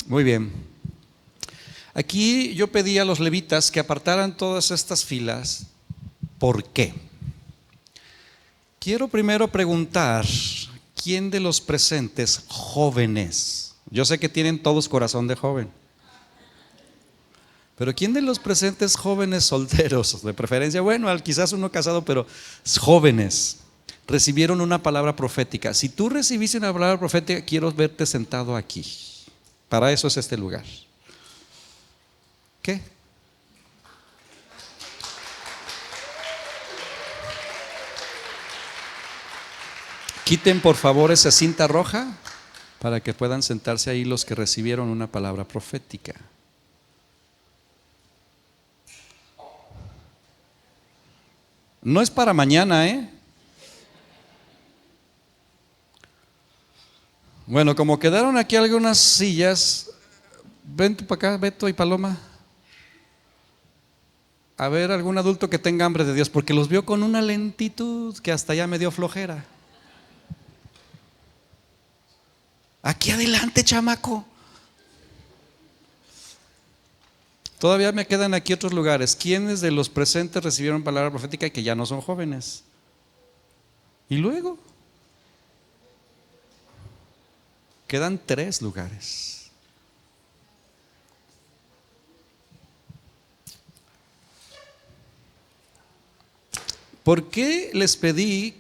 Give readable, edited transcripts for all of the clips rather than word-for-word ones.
Muy bien. Aquí yo pedí a los levitas que apartaran todas estas filas. ¿Por qué? Quiero primero preguntar, ¿quién de los presentes jóvenes? Yo sé que tienen todos corazón de joven. Pero ¿quién de los presentes jóvenes solteros, de preferencia, bueno, quizás uno casado, pero jóvenes, recibieron una palabra profética? Si tú recibiste una palabra profética, quiero verte sentado aquí. Para eso es este lugar. ¿Qué? Quiten por favor esa cinta roja para que puedan sentarse ahí los que recibieron una palabra profética. No es para mañana, ¿eh? Bueno, como quedaron aquí algunas sillas, ven para acá, Beto y Paloma. A ver, algún adulto que tenga hambre de Dios, porque los vio con una lentitud que hasta ya me dio flojera. Aquí adelante, chamaco. Todavía me quedan aquí otros lugares. ¿Quiénes de los presentes recibieron palabra profética y que ya no son jóvenes? Y luego quedan 3 lugares. ¿Por qué les pedí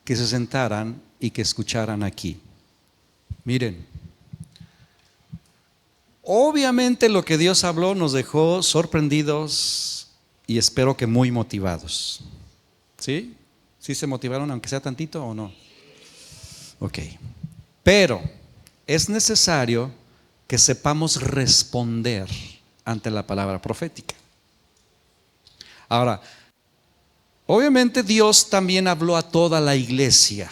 que se sentaran y que escucharan aquí? Miren, obviamente lo que Dios habló nos dejó sorprendidos y espero que muy motivados. ¿Sí? ¿Sí se motivaron aunque sea tantito o no? Ok. Pero es necesario que sepamos responder ante la palabra profética. Ahora, obviamente Dios también habló a toda la iglesia,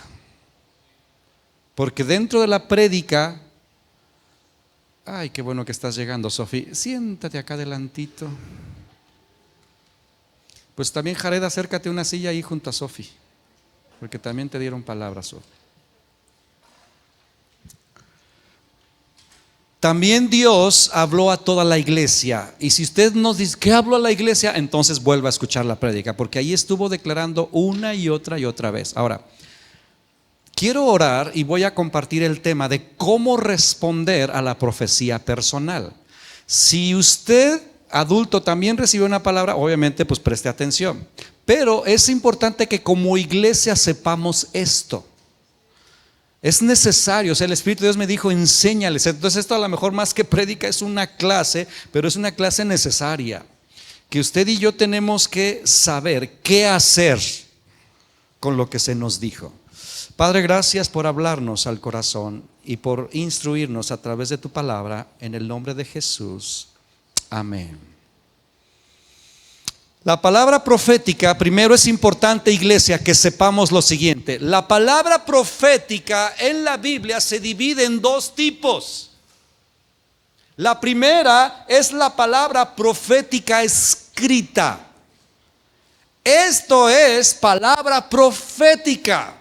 porque dentro de la prédica, ay, qué bueno que estás llegando, Sofi, siéntate acá adelantito. Pues también, Jared, acércate a una silla ahí junto a Sofi, porque también te dieron palabras, Sofi. También Dios habló a toda la iglesia. Y si usted nos dice que habló a la iglesia, entonces vuelva a escuchar la prédica, porque ahí estuvo declarando una y otra vez. Ahora, quiero orar y voy a compartir el tema de cómo responder a la profecía personal. Si usted, adulto, también recibió una palabra, obviamente pues preste atención. Pero es importante que como iglesia sepamos esto. Es necesario, o sea, el Espíritu de Dios me dijo, enséñales. Entonces esto a lo mejor más que prédica es una clase, pero es una clase necesaria. Que usted y yo tenemos que saber qué hacer con lo que se nos dijo. Padre, gracias por hablarnos al corazón y por instruirnos a través de tu palabra, en el nombre de Jesús. Amén. La palabra profética, primero es importante, iglesia, que sepamos lo siguiente. La palabra profética en la Biblia se divide en 2 tipos. La primera es la palabra profética escrita. Esto es palabra profética.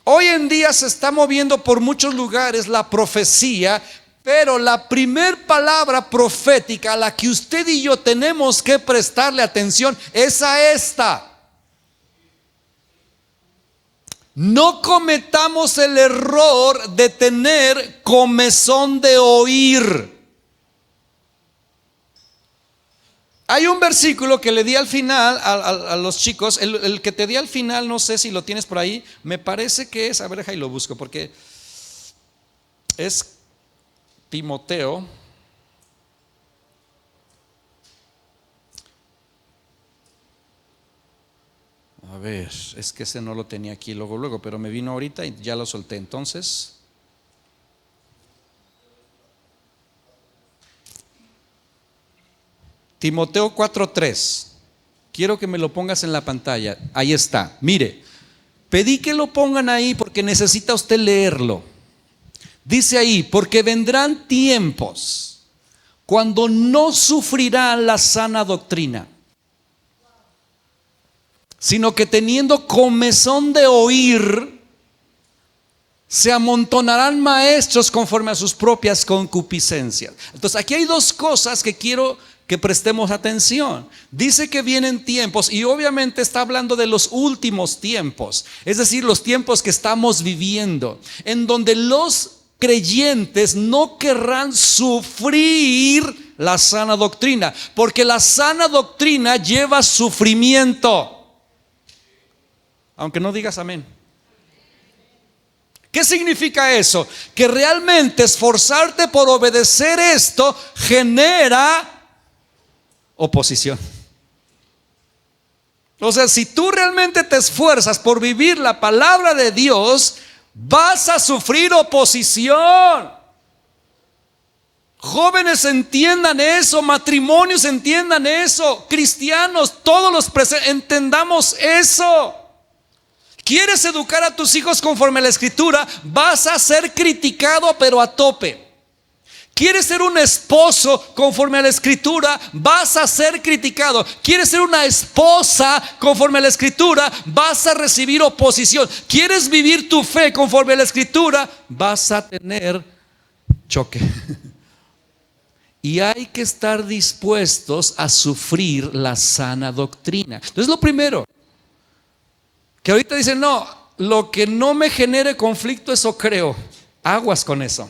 Hoy en día se está moviendo por muchos lugares la profecía, pero la primer palabra profética a la que usted y yo tenemos que prestarle atención es a esta. No cometamos el error de tener comezón de oír. Hay un versículo que le di al final a los chicos, el que te di al final, no sé si lo tienes por ahí, me parece que es, a ver, ahí lo busco, porque es Timoteo. A ver, es que ese no lo tenía aquí luego, pero me vino ahorita y ya lo solté. Entonces, Timoteo 4:3. Quiero que me lo pongas en la pantalla. Ahí está. Mire, pedí que lo pongan ahí porque necesita usted leerlo. Dice ahí, porque vendrán tiempos cuando no sufrirán la sana doctrina, sino que teniendo comezón de oír, Se amontonarán maestros conforme a sus propias concupiscencias. Entonces aquí hay dos cosas que quiero que prestemos atención. Dice que vienen tiempos, y obviamente está hablando de los últimos tiempos, es decir, los tiempos que estamos viviendo, en donde los creyentes no querrán sufrir la sana doctrina, porque la sana doctrina lleva sufrimiento. Aunque no digas amén. ¿Qué significa eso? Que realmente esforzarte por obedecer esto genera oposición. O sea, si tú realmente te esfuerzas por vivir la palabra de Dios, vas a sufrir oposición. Jóvenes, entiendan eso. Matrimonios, entiendan eso. Cristianos, todos los presentes, entendamos eso. ¿Quieres educar a tus hijos conforme a la Escritura? Vas a ser criticado, pero a tope. ¿Quieres ser un esposo conforme a la Escritura? Vas a ser criticado. ¿Quieres ser una esposa conforme a la Escritura? Vas a recibir oposición. ¿Quieres vivir tu fe conforme a la Escritura? Vas a tener choque. Y hay que estar dispuestos a sufrir la sana doctrina. Entonces, lo primero, que ahorita dicen, no, lo que no me genere conflicto, eso creo. Aguas con eso.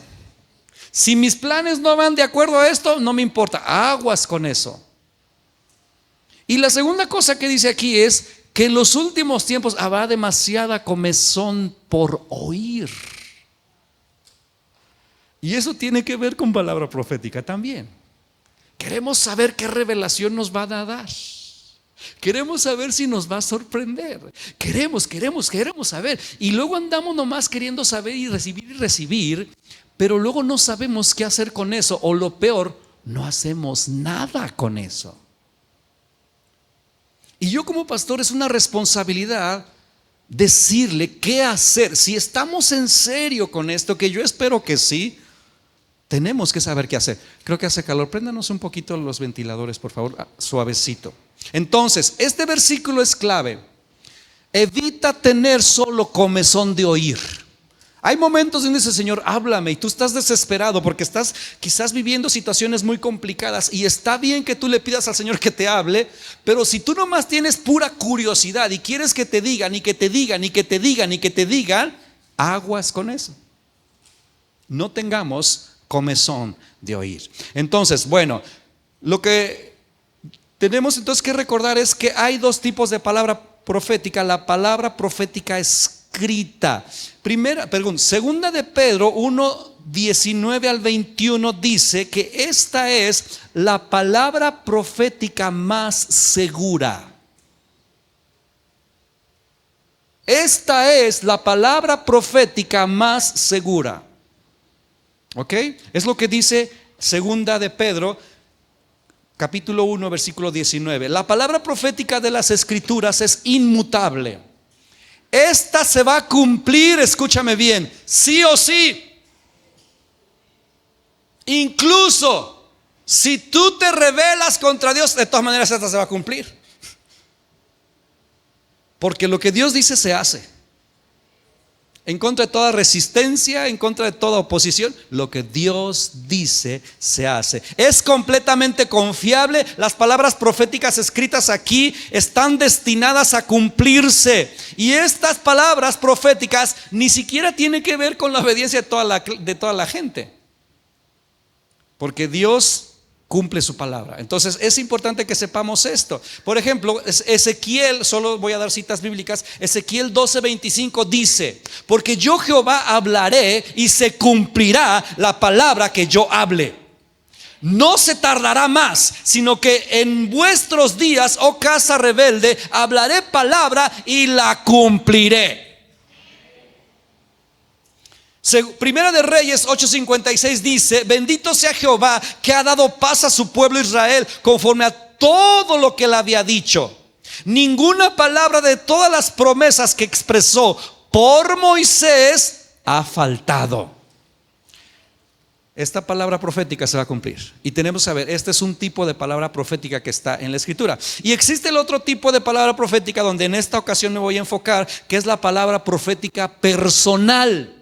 Si mis planes no van de acuerdo a esto, no me importa. Aguas con eso. Y la segunda cosa que dice aquí es que en los últimos tiempos habrá demasiada comezón por oír. Y eso tiene que ver con palabra profética también. Queremos saber qué revelación nos va a dar. Queremos saber si nos va a sorprender. Queremos saber. Y luego andamos nomás queriendo saber y recibir, pero luego no sabemos qué hacer con eso. O lo peor, no hacemos nada con eso. Y yo como pastor es una responsabilidad decirle qué hacer. Si estamos en serio con esto, que yo espero que sí, tenemos que saber qué hacer. Creo que hace calor. Préndanos un poquito los ventiladores, por favor, suavecito. Entonces, este versículo es clave. Evita tener solo comezón de oír. Hay momentos donde dice, Señor, háblame, y tú estás desesperado porque estás quizás viviendo situaciones muy complicadas, y está bien que tú le pidas al Señor que te hable, pero si tú nomás tienes pura curiosidad y quieres que te digan, y que te digan, y que te digan, y que te digan, aguas con eso. No tengamos comezón de oír. Entonces, bueno, lo que tenemos entonces que recordar es que hay dos tipos de palabra profética. La palabra profética escrita. Segunda de Pedro 1, 19 al 21 dice que esta es la palabra profética más segura. Esta es la palabra profética más segura. ¿Ok? Es lo que dice Segunda de Pedro capítulo 1, versículo 19. La palabra profética de las Escrituras es inmutable. Esta se va a cumplir, escúchame bien, sí o sí. Incluso si tú te rebelas contra Dios, de todas maneras esta se va a cumplir. Porque lo que Dios dice se hace. En contra de toda resistencia, en contra de toda oposición, lo que Dios dice se hace. Es completamente confiable. Las palabras proféticas escritas aquí están destinadas a cumplirse. Y estas palabras proféticas ni siquiera tienen que ver con la obediencia de toda la gente. Porque Dios cumple su palabra. Entonces es importante que sepamos esto. Por ejemplo, Ezequiel, solo voy a dar citas bíblicas. Ezequiel 12:25 dice: porque yo Jehová hablaré y se cumplirá la palabra que yo hable. No se tardará más, sino que en vuestros días, oh casa rebelde, hablaré palabra y la cumpliré. Primera de Reyes 8:56 dice: bendito sea Jehová, que ha dado paz a su pueblo Israel, conforme a todo lo que él había dicho. Ninguna palabra de todas las promesas que expresó por Moisés ha faltado. Esta palabra profética se va a cumplir. Y tenemos que saber, este es un tipo de palabra profética que está en la Escritura. Y existe el otro tipo de palabra profética, donde en esta ocasión me voy a enfocar, que es la palabra profética personal.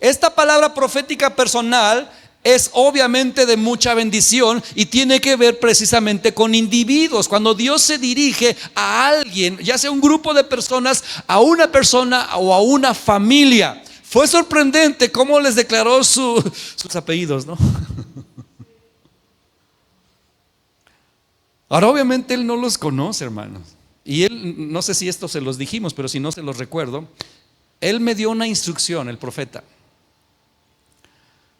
Esta palabra profética personal es obviamente de mucha bendición y tiene que ver precisamente con individuos. Cuando Dios se dirige a alguien, ya sea un grupo de personas, a una persona o a una familia. Fue sorprendente cómo les declaró sus apellidos, ¿no? Ahora obviamente Él no los conoce, hermanos. Y Él, no sé si esto se los dijimos, pero si no se los recuerdo, Él me dio una instrucción, el profeta.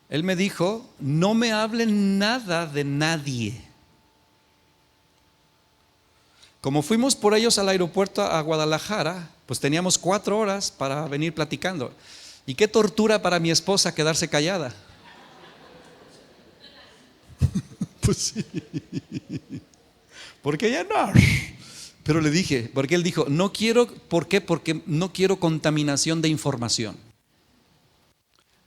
Él me dijo: no me hablen nada de nadie. Como fuimos por ellos al aeropuerto a Guadalajara, pues teníamos 4 horas para venir platicando. Y qué tortura para mi esposa quedarse callada. Pues sí. Porque ella no. Pero le dije, porque él dijo: no quiero. ¿Por qué? Porque no quiero contaminación de información.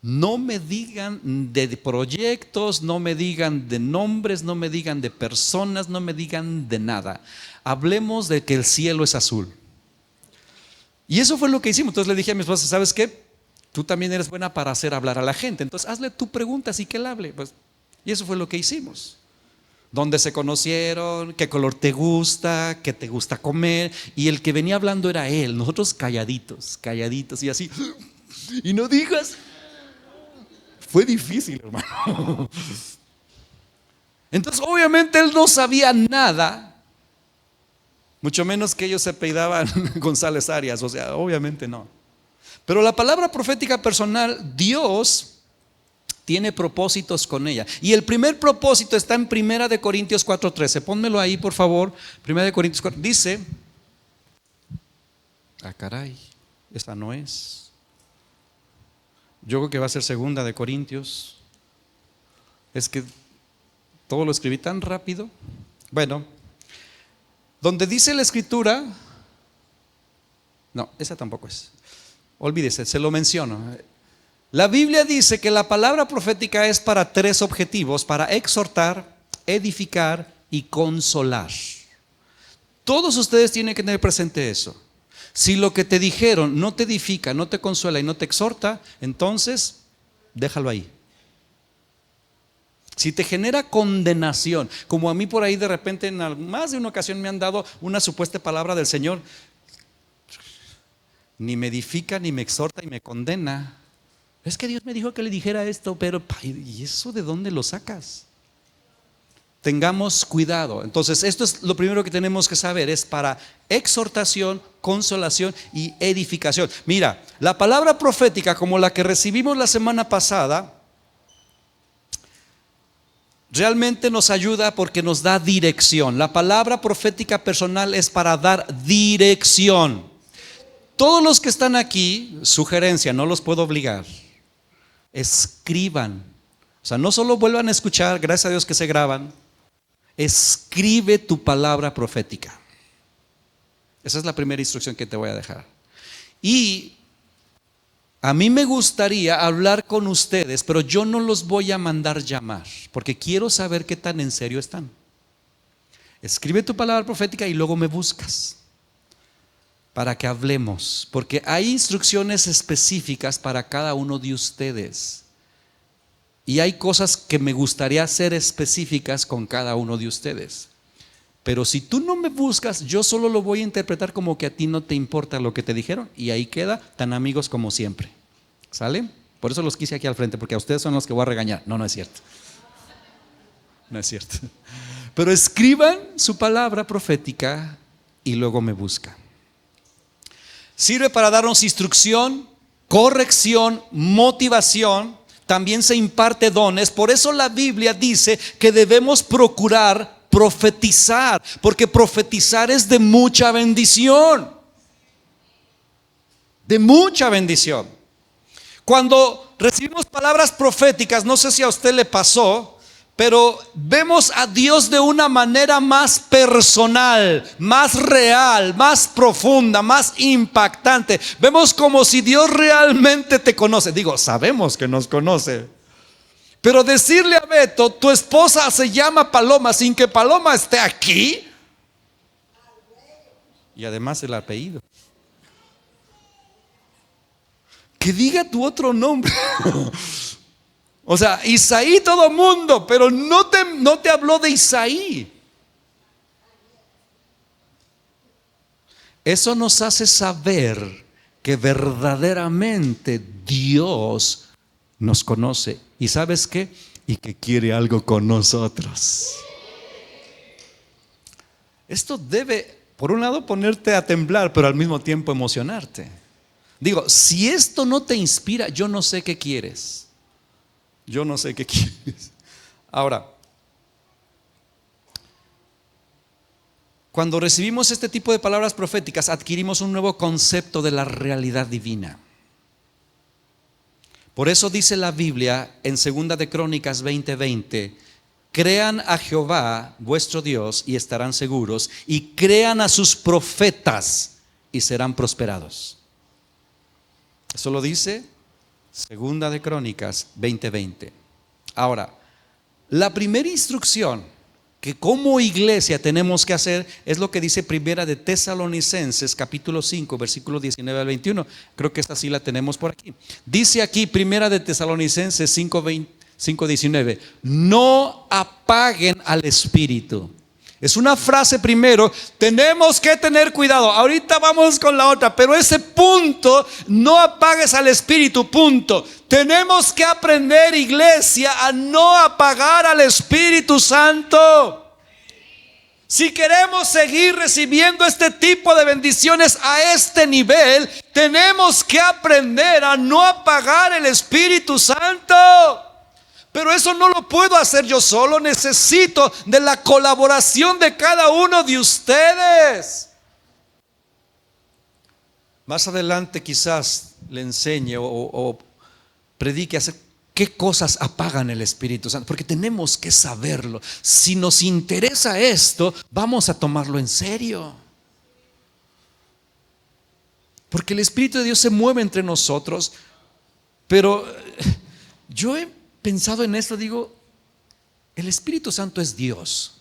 No me digan de proyectos, no me digan de nombres, no me digan de personas, no me digan de nada. Hablemos de que el cielo es azul. Y eso fue lo que hicimos. Entonces le dije a mi esposa: ¿sabes qué? Tú también eres buena para hacer hablar a la gente. Entonces hazle tu preguntas y que él hable. Pues, y eso fue lo que hicimos. ¿Dónde se conocieron? ¿Qué color te gusta? ¿Qué te gusta comer? Y el que venía hablando era él. Nosotros calladitos, calladitos y así. Y no digas. Fue difícil, hermano. Entonces obviamente él no sabía nada, mucho menos que ellos se apellidaban González Arias. O sea, obviamente no. Pero la palabra profética personal, Dios tiene propósitos con ella. Y el primer propósito está en 1 de Corintios 4:13. Pónmelo ahí, por favor. 1 de Corintios 4 dice: caray, esa no es. Yo creo que va a ser 2 de Corintios. Es que todo lo escribí tan rápido. Bueno, donde dice la escritura, no, esa tampoco es. Olvídese, se lo menciono. La Biblia dice que la palabra profética es para 3 objetivos: para exhortar, edificar y consolar. Todos ustedes tienen que tener presente eso. Si lo que te dijeron no te edifica, no te consuela y no te exhorta, entonces déjalo ahí. Si te genera condenación, como a mí por ahí de repente en más de una ocasión me han dado una supuesta palabra del Señor, ni me edifica, ni me exhorta y me condena. Es que Dios me dijo que le dijera esto, pero ¿y eso de dónde lo sacas? Tengamos cuidado. Entonces esto es lo primero que tenemos que saber: es para exhortación, consolación y edificación. Mira, la palabra profética como la que recibimos la semana pasada realmente nos ayuda porque nos da dirección. La palabra profética personal es para dar dirección. Todos los que están aquí, sugerencia, no los puedo obligar, escriban. O sea, no solo vuelvan a escuchar, gracias a Dios que se graban. Escribe tu palabra profética. Esa es la primera instrucción que te voy a dejar. Y a mí me gustaría hablar con ustedes, pero yo no los voy a mandar llamar, porque quiero saber qué tan en serio están. Escribe tu palabra profética y luego me buscas para que hablemos, porque hay instrucciones específicas para cada uno de ustedes. Y hay cosas que me gustaría hacer específicas con cada uno de ustedes. Pero si tú no me buscas, yo solo lo voy a interpretar como que a ti no te importa lo que te dijeron. Y ahí queda, tan amigos como siempre. ¿Sale? Por eso los quise aquí al frente, porque a ustedes son los que voy a regañar. No, no es cierto. No es cierto. Pero escriban su palabra profética y luego me buscan. Sirve para darnos instrucción, corrección, motivación. También se imparte dones. Por eso la Biblia dice que debemos procurar profetizar, porque profetizar es de mucha bendición. De mucha bendición. Cuando recibimos palabras proféticas, no sé si a usted le pasó, pero vemos a Dios de una manera más personal, más real, más profunda, más impactante. Vemos como si Dios realmente te conoce. Digo, sabemos que nos conoce. Pero decirle a Beto, tu esposa se llama Paloma, sin que Paloma esté aquí. Y además el apellido. que diga tu otro nombre. O sea, Isaí todo mundo, pero no te habló de Isaí. Eso nos hace saber que verdaderamente Dios nos conoce. ¿Y sabes qué? Y que quiere algo con nosotros. Esto debe, por un lado, ponerte a temblar, pero al mismo tiempo emocionarte. Digo, si esto no te inspira, yo no sé qué quieres. Yo no sé qué quieres. Ahora, cuando recibimos este tipo de palabras proféticas, adquirimos un nuevo concepto de la realidad divina. Por eso dice la Biblia en 2 de Crónicas 20:20, crean a Jehová vuestro Dios y estarán seguros, y crean a sus profetas y serán prosperados. Eso lo dice 2 de Crónicas 20:20. Ahora, la primera instrucción que como iglesia tenemos que hacer es lo que dice Primera de Tesalonicenses capítulo 5 versículos 19 al 21. Creo que esta sí la tenemos por aquí. Dice aquí Primera de Tesalonicenses 5:19, no apaguen al espíritu. Es una frase primero, tenemos que tener cuidado. Ahorita vamos con la otra, pero ese punto, no apagues al espíritu, punto. Tenemos que aprender, iglesia, a no apagar al Espíritu Santo. Si queremos seguir recibiendo este tipo de bendiciones a este nivel, tenemos que aprender a no apagar el Espíritu Santo. Pero eso no lo puedo hacer yo solo, necesito de la colaboración de cada uno de ustedes. Más adelante quizás le enseñe o predique acerca qué cosas apagan el Espíritu Santo, porque tenemos que saberlo. Si nos interesa esto, vamos a tomarlo en serio. Porque el Espíritu de Dios se mueve entre nosotros, pero yo he pensado en esto, digo, el Espíritu Santo es Dios,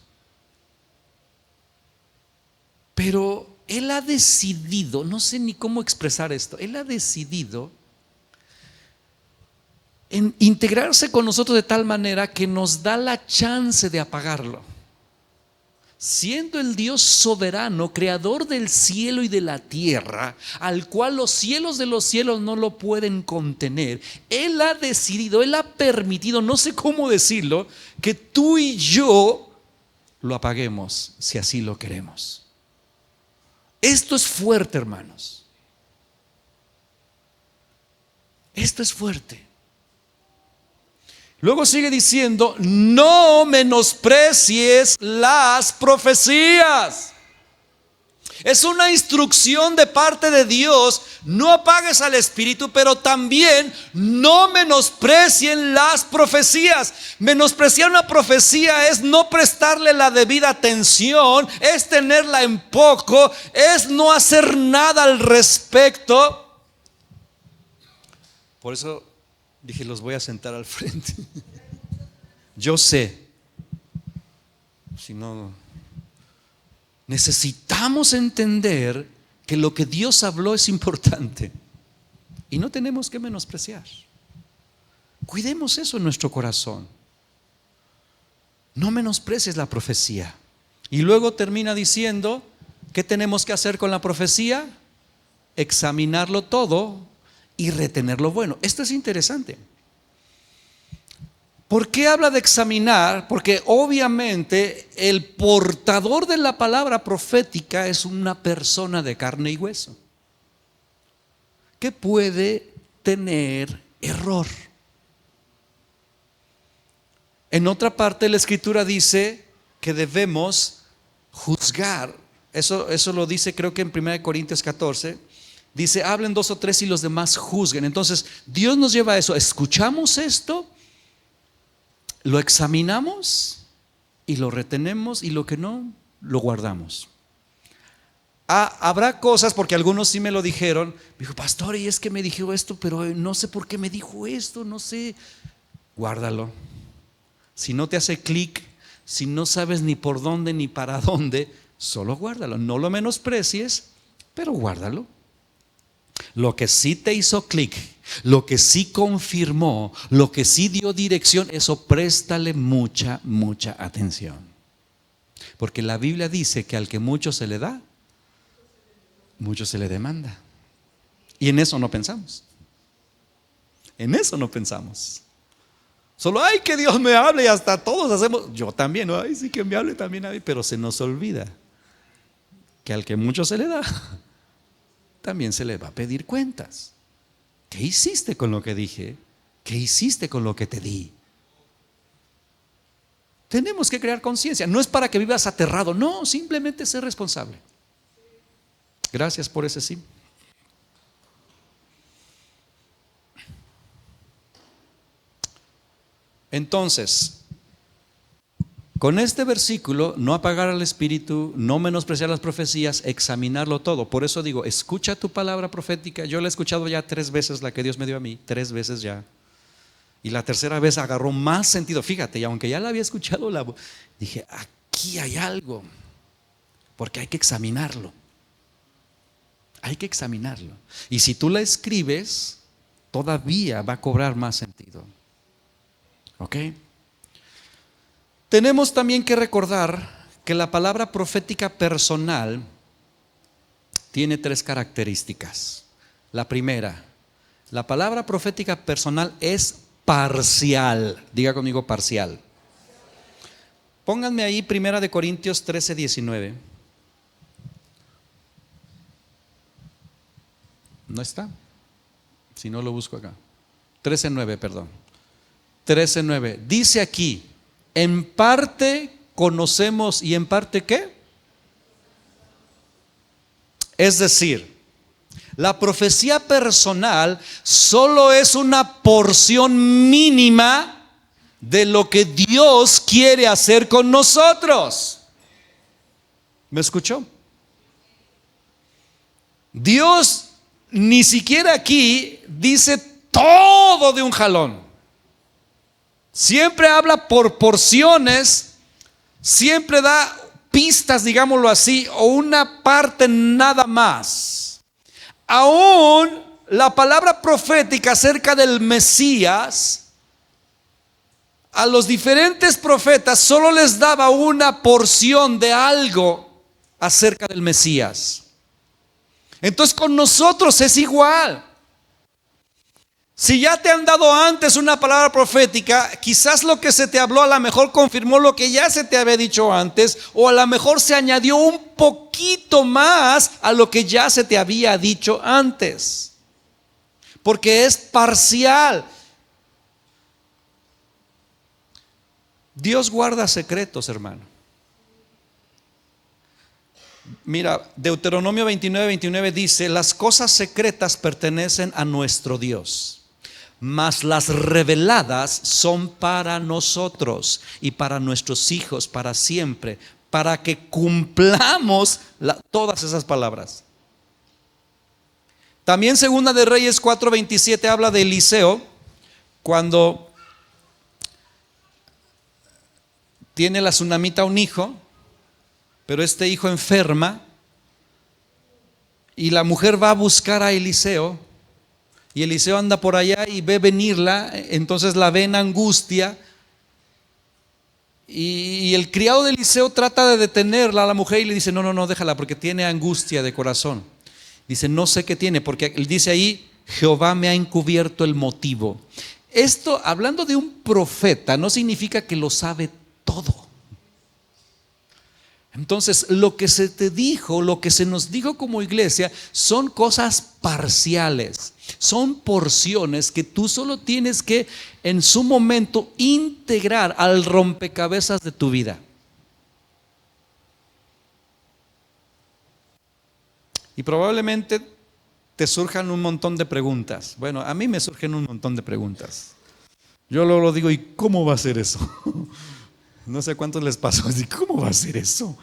pero Él ha decidido, no sé ni cómo expresar esto, Él ha decidido en integrarse con nosotros de tal manera que nos da la chance de apagarlo. Siendo el Dios soberano, creador del cielo y de la tierra, al cual los cielos de los cielos no lo pueden contener, Él ha decidido, Él ha permitido, no sé cómo decirlo, que tú y yo lo apaguemos si así lo queremos. Esto es fuerte, hermanos. Esto es fuerte. Luego sigue diciendo, no menosprecies las profecías. Es una instrucción de parte de Dios, no apagues al Espíritu, pero también no menosprecien las profecías. Menospreciar una profecía es no prestarle la debida atención, es tenerla en poco, es no hacer nada al respecto. Por eso dije, los voy a sentar al frente. Yo sé, si no, necesitamos entender que lo que Dios habló es importante y no tenemos que menospreciar. Cuidemos eso en nuestro corazón. No menosprecies la profecía. Y luego termina diciendo, ¿qué tenemos que hacer con la profecía? Examinarlo todo y retener lo bueno. Esto es interesante. ¿Por qué habla de examinar? Porque obviamente el portador de la palabra profética es una persona de carne y hueso, que puede tener error. En otra parte la Escritura dice que debemos juzgar. Eso lo dice, creo que en 1 Corintios 14. Dice, hablen 2 o 3 y los demás juzguen. Entonces Dios nos lleva a eso. Escuchamos esto, lo examinamos y lo retenemos, y lo que no, lo guardamos. Habrá cosas, porque algunos sí me lo dijeron. Me dijo, pastor, y es que me dijo esto, pero no sé por qué me dijo esto, no sé. Guárdalo. Si no te hace clic, si no sabes ni por dónde ni para dónde, solo guárdalo. No lo menosprecies, pero guárdalo. Lo que sí te hizo clic, lo que sí confirmó, lo que sí dio dirección, eso préstale mucha, mucha atención. Porque la Biblia dice que al que mucho se le da, mucho se le demanda. Y en eso no pensamos. En eso no pensamos. Solo, ay, que Dios me hable, y hasta todos hacemos, yo también, ¿no? Ay, sí, que me hable también a mí. Pero se nos olvida que al que mucho se le da, también se le va a pedir cuentas. ¿Qué hiciste con lo que dije? ¿Qué hiciste con lo que te di? Tenemos que crear conciencia. No es para que vivas aterrado, no, simplemente ser responsable. Gracias por ese sí. Entonces, con este versículo, no apagar al espíritu, no menospreciar las profecías, examinarlo todo. Por eso digo, escucha tu palabra profética. Yo la he escuchado ya 3 veces, la que Dios me dio a mí, 3 veces ya. Y la tercera vez agarró más sentido. Fíjate, y aunque ya la había escuchado, dije, aquí hay algo, porque hay que examinarlo. Hay que examinarlo. Y si tú la escribes, todavía va a cobrar más sentido. ¿Ok? Tenemos también que recordar que la palabra profética personal tiene 3 características. La primera, la palabra profética personal es parcial. Diga conmigo parcial. Pónganme ahí 1 Corintios 13, 19. ¿No está? Si no, lo busco acá. 13:9, perdón. 13:9. Dice aquí, en parte conocemos y en parte ¿qué? Es decir, la profecía personal solo es una porción mínima de lo que Dios quiere hacer con nosotros. ¿Me escuchó? Dios ni siquiera aquí dice todo de un jalón. Siempre habla por porciones, siempre da pistas, digámoslo así, o una parte nada más. Aún la palabra profética acerca del Mesías, a los diferentes profetas solo les daba una porción de algo acerca del Mesías. Entonces con nosotros es igual. Si ya te han dado antes una palabra profética, quizás lo que se te habló a lo mejor confirmó lo que ya se te había dicho antes, o a lo mejor se añadió un poquito más a lo que ya se te había dicho antes, porque es parcial. Dios guarda secretos, hermano. Mira, Deuteronomio 29:29 dice, las cosas secretas pertenecen a nuestro Dios, mas las reveladas son para nosotros y para nuestros hijos para siempre, para que cumplamos todas esas palabras. También Segunda de Reyes 4:27 habla de Eliseo, cuando tiene la tsunamita un hijo, pero este hijo enferma y la mujer va a buscar a Eliseo. Y Eliseo anda por allá y ve venirla, entonces la ve en angustia. Y el criado de Eliseo trata de detenerla a la mujer y le dice, no, déjala porque tiene angustia de corazón. Dice, no sé qué tiene, porque él dice ahí, Jehová me ha encubierto el motivo. Esto, hablando de un profeta, no significa que lo sabe todo. Entonces, lo que se te dijo, lo que se nos dijo como iglesia, son cosas parciales, son porciones que tú solo tienes que en su momento integrar al rompecabezas de tu vida. Y probablemente te surjan un montón de preguntas. Bueno, a mí me surgen un montón de preguntas. Yo luego digo, ¿y cómo va a ser eso? No sé cuántos les pasó, ¿cómo va a ser eso?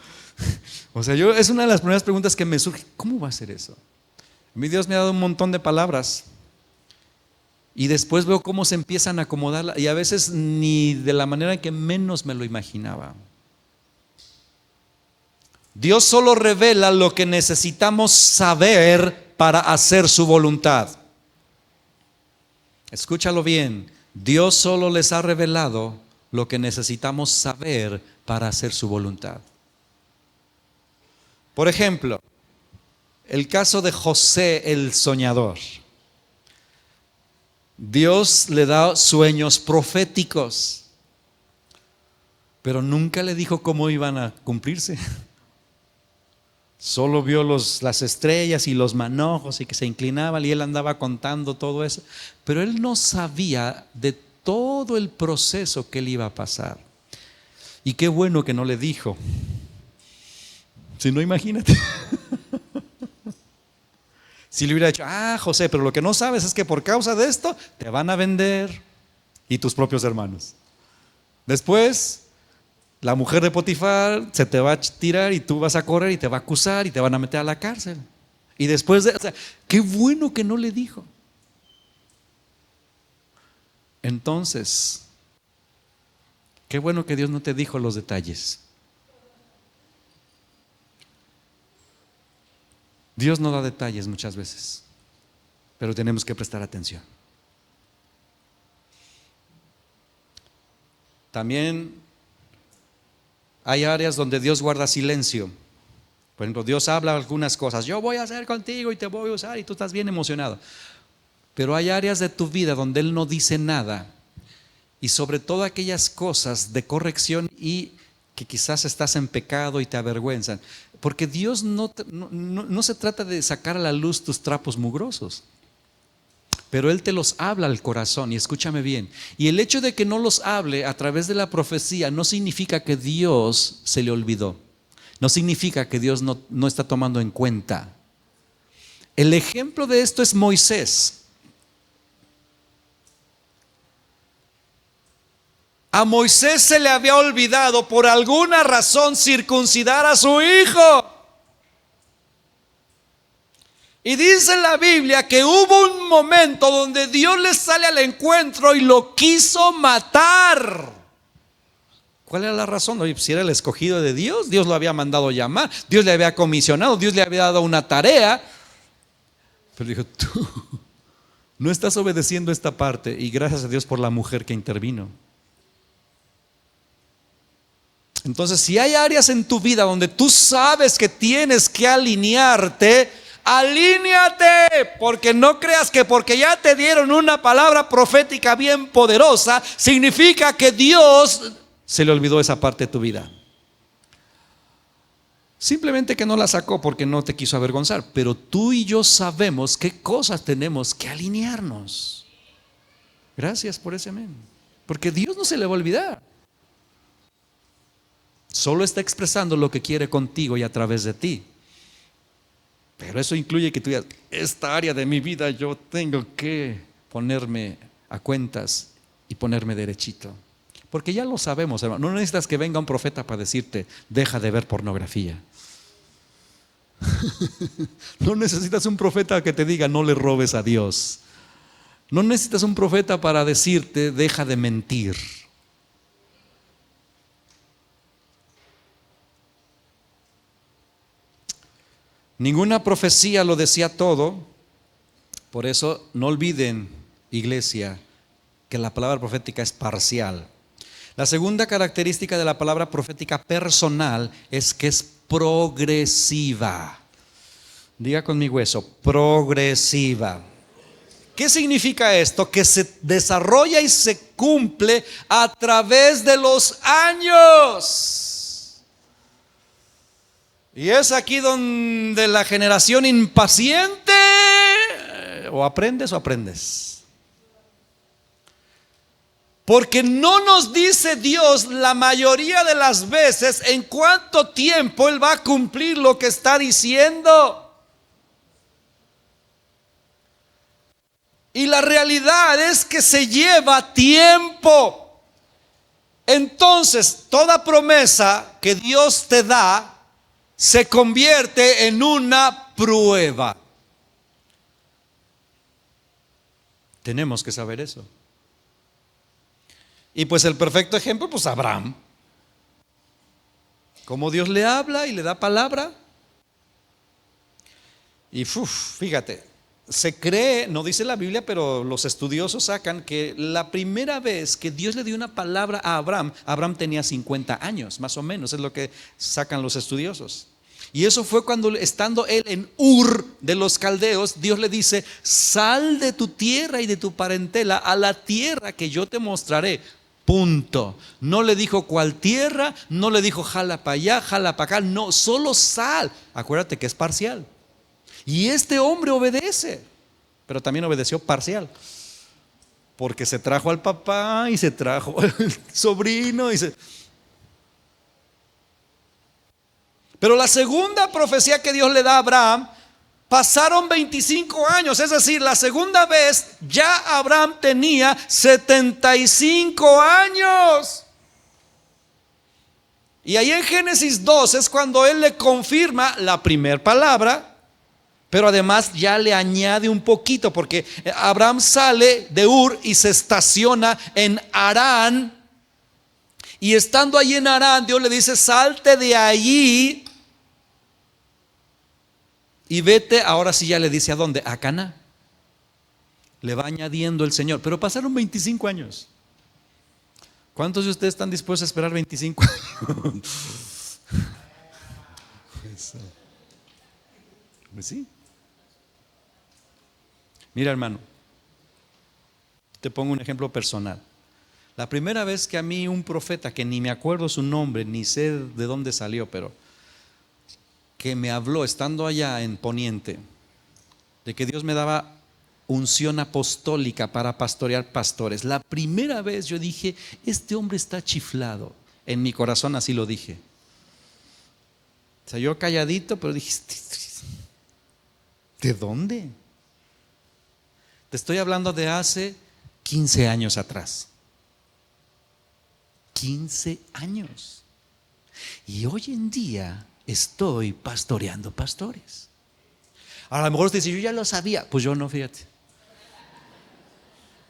O sea, es una de las primeras preguntas que me surge, ¿cómo va a ser eso? Mi Dios me ha dado un montón de palabras y después veo cómo se empiezan a acomodar y a veces ni de la manera en que menos me lo imaginaba. Dios solo revela lo que necesitamos saber para hacer su voluntad. Escúchalo bien, Dios solo les ha revelado lo que necesitamos saber para hacer su voluntad. Por ejemplo, el caso de José el soñador. Dios le da sueños proféticos, pero nunca le dijo cómo iban a cumplirse. Solo vio las estrellas y los manojos y que se inclinaban y él andaba contando todo eso. Pero él no sabía de todo el proceso que él iba a pasar. Y qué bueno que no le dijo. Si no, imagínate. Si le hubiera dicho, José, pero lo que no sabes es que por causa de esto te van a vender y tus propios hermanos. Después la mujer de Potifar se te va a tirar y tú vas a correr y te va a acusar y te van a meter a la cárcel. Y después qué bueno que no le dijo. Entonces, qué bueno que Dios no te dijo los detalles. Dios no da detalles muchas veces, pero tenemos que prestar atención. También hay áreas donde Dios guarda silencio. Por ejemplo, Dios habla algunas cosas. Yo voy a hacer contigo y te voy a usar y tú estás bien emocionado. Pero hay áreas de tu vida donde Él no dice nada. Y sobre todo aquellas cosas de corrección y que quizás estás en pecado y te avergüenzan. Porque Dios no se trata de sacar a la luz tus trapos mugrosos. Pero Él te los habla al corazón, y escúchame bien. Y el hecho de que no los hable a través de la profecía no significa que Dios se le olvidó. No significa que Dios no está tomando en cuenta. El ejemplo de esto es Moisés. A Moisés se le había olvidado por alguna razón circuncidar a su hijo. Y dice en la Biblia que hubo un momento donde Dios le sale al encuentro y lo quiso matar. ¿Cuál era la razón? Oye, si era el escogido de Dios, Dios lo había mandado llamar, Dios le había comisionado, Dios le había dado una tarea. Pero dijo, tú no estás obedeciendo esta parte, y gracias a Dios por la mujer que intervino. Entonces, si hay áreas en tu vida donde tú sabes que tienes que alinearte, alíñate, porque no creas que porque ya te dieron una palabra profética bien poderosa, significa que Dios se le olvidó esa parte de tu vida. Simplemente que no la sacó porque no te quiso avergonzar. Pero tú y yo sabemos qué cosas tenemos que alinearnos. Gracias por ese amén. Porque Dios no se le va a olvidar. Solo está expresando lo que quiere contigo y a través de ti. Pero eso incluye que tú digas, esta área de mi vida yo tengo que ponerme a cuentas y ponerme derechito. Porque ya lo sabemos, hermano. No necesitas que venga un profeta para decirte, deja de ver pornografía. No necesitas un profeta que te diga, no le robes a Dios. No necesitas un profeta para decirte, deja de mentir. Ninguna profecía lo decía todo. Por eso no olviden, iglesia, que la palabra profética es parcial. La segunda característica de la palabra profética personal es que es progresiva. Diga conmigo eso, progresiva. ¿Qué significa esto? Que se desarrolla y se cumple a través de los años. Y es aquí donde la generación impaciente, o aprendes o aprendes. Porque no nos dice Dios la mayoría de las veces en cuánto tiempo Él va a cumplir lo que está diciendo. Y la realidad es que se lleva tiempo. Entonces, toda promesa que Dios te da se convierte en una prueba. Tenemos que saber eso. Y pues el perfecto ejemplo, pues Abraham. Como Dios le habla y le da palabra. Y fíjate, se cree, no dice la Biblia, pero los estudiosos sacan que la primera vez que Dios le dio una palabra a Abraham, Abraham tenía 50 años, más o menos, es lo que sacan los estudiosos. Y eso fue cuando, estando él en Ur de los caldeos, Dios le dice: sal de tu tierra y de tu parentela a la tierra que yo te mostraré. Punto. No le dijo cuál tierra, no le dijo jala para allá, jala para acá, no, solo sal. Acuérdate que es parcial. Y este hombre obedece, pero también obedeció parcial, porque se trajo al papá y se trajo al sobrino Pero la segunda profecía que Dios le da a Abraham, pasaron 25 años, es decir, la segunda vez ya Abraham tenía 75 años. Y ahí en Génesis 2 es cuando él le confirma la primera palabra, pero además ya le añade un poquito, porque Abraham sale de Ur y se estaciona en Harán. Y estando allí en Harán, Dios le dice: salte de allí y vete. Ahora sí ya le dice a dónde, a Canaán. Le va añadiendo el Señor, pero pasaron 25 años. ¿Cuántos de ustedes están dispuestos a esperar 25 años? Pues sí. Mira, hermano, te pongo un ejemplo personal. La primera vez que a mí un profeta, que ni me acuerdo su nombre, ni sé de dónde salió, pero que me habló estando allá en Poniente, de que Dios me daba unción apostólica para pastorear pastores. La primera vez yo dije: este hombre está chiflado. En mi corazón así lo dije. O sea, yo calladito, pero dije: ¿de dónde? Te estoy hablando de hace 15 años atrás. 15 años. Y hoy en día estoy pastoreando pastores. A lo mejor usted dice: yo ya lo sabía. Pues yo no, fíjate.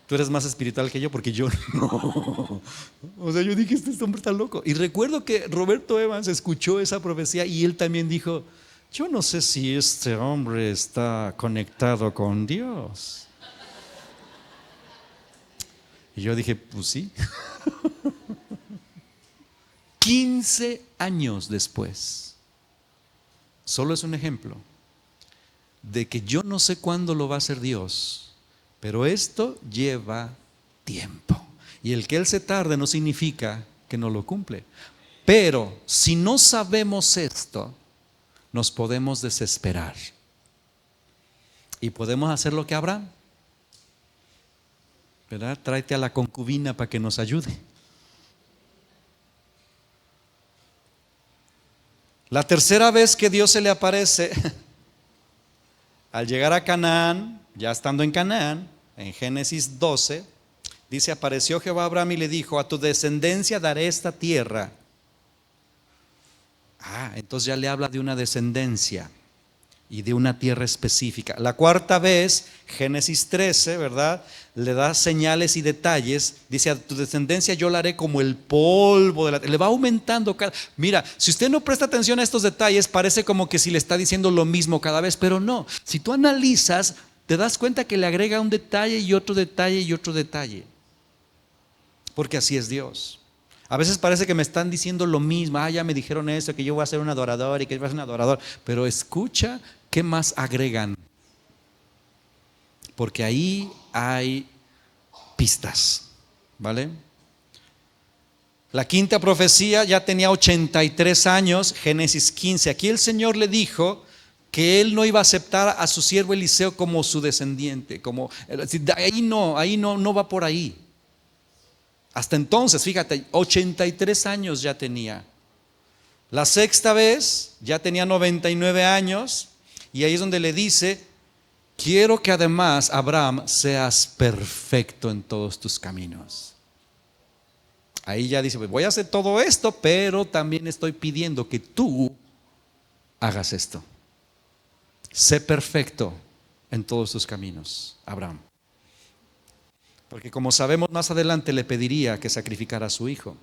Tú eres más espiritual que yo, porque yo no. O sea, yo dije: este hombre está loco. Y recuerdo que Roberto Evans escuchó esa profecía y él también dijo: yo no sé si este hombre está conectado con Dios. Y yo dije: pues sí. 15 años después. Solo es un ejemplo de que yo no sé cuándo lo va a hacer Dios, pero esto lleva tiempo. Y el que Él se tarde no significa que no lo cumple. Pero si no sabemos esto, nos podemos desesperar. Y podemos hacer lo que Abraham, ¿verdad? Tráete a la concubina para que nos ayude. La tercera vez que Dios se le aparece, al llegar a Canaán, ya estando en Canaán, en Génesis 12, dice: apareció Jehová a Abraham y le dijo: a tu descendencia daré esta tierra. Entonces ya le habla de una descendencia y de una tierra específica. La cuarta vez, Génesis 13, ¿verdad? Le da señales y detalles. Dice: a tu descendencia yo la haré como el polvo de la tierra. Le va aumentando Mira, si usted no presta atención a estos detalles, parece como que si le está diciendo lo mismo cada vez, pero no. Si tú analizas, te das cuenta que le agrega un detalle y otro detalle y otro detalle. Porque así es Dios. A veces parece que me están diciendo lo mismo. Ya me dijeron eso, que yo voy a ser un adorador y que yo voy a ser un adorador. Pero escucha qué más agregan, porque ahí hay pistas, ¿vale? La quinta profecía ya tenía 83 años, Génesis 15. Aquí el Señor le dijo que Él no iba a aceptar a su siervo Eliseo como su descendiente. Ahí no va por ahí. Hasta entonces, fíjate, 83 años ya tenía. La sexta vez ya tenía 99 años. Y ahí es donde le dice: quiero que además, Abraham, seas perfecto en todos tus caminos. Ahí ya dice: pues voy a hacer todo esto, pero también estoy pidiendo que tú hagas esto. Sé perfecto en todos tus caminos, Abraham. Porque como sabemos, más adelante le pediría que sacrificara a su hijo.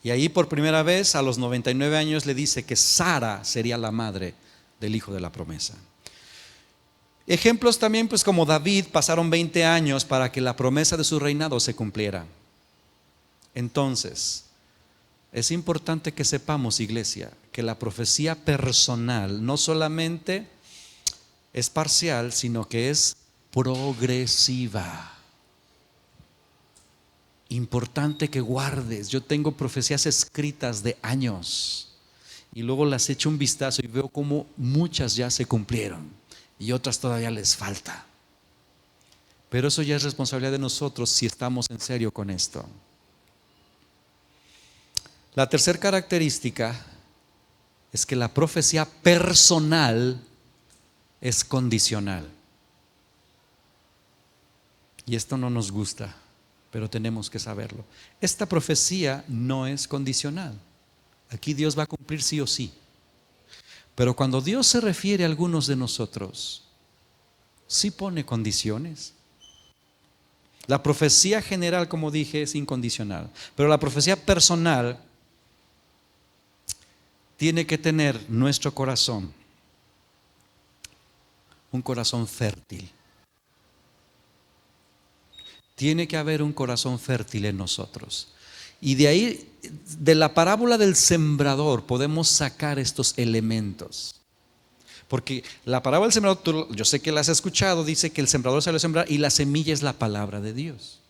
Y ahí por primera vez a los 99 años le dice que Sara sería la madre del hijo de la promesa. Ejemplos también, pues como David, pasaron 20 años para que la promesa de su reinado se cumpliera. Entonces, es importante que sepamos, iglesia, que la profecía personal no solamente es parcial, sino que es progresiva. Importante que guardes. Yo tengo profecías escritas de años y luego las echo un vistazo y veo como muchas ya se cumplieron y otras todavía les falta. Pero eso ya es responsabilidad de nosotros si estamos en serio con esto. La tercera característica es que la profecía personal es condicional. Y esto no nos gusta, pero tenemos que saberlo. Esta profecía no es condicional. Aquí Dios va a cumplir sí o sí. Pero cuando Dios se refiere a algunos de nosotros, sí pone condiciones. La profecía general, como dije, es incondicional. Pero la profecía personal tiene que tener nuestro corazón, un corazón fértil. Tiene que haber un corazón fértil en nosotros. Y de ahí, de la parábola del sembrador, podemos sacar estos elementos. Porque la parábola del sembrador, yo sé que la has escuchado, dice que el sembrador salió a sembrar y la semilla es la palabra de Dios.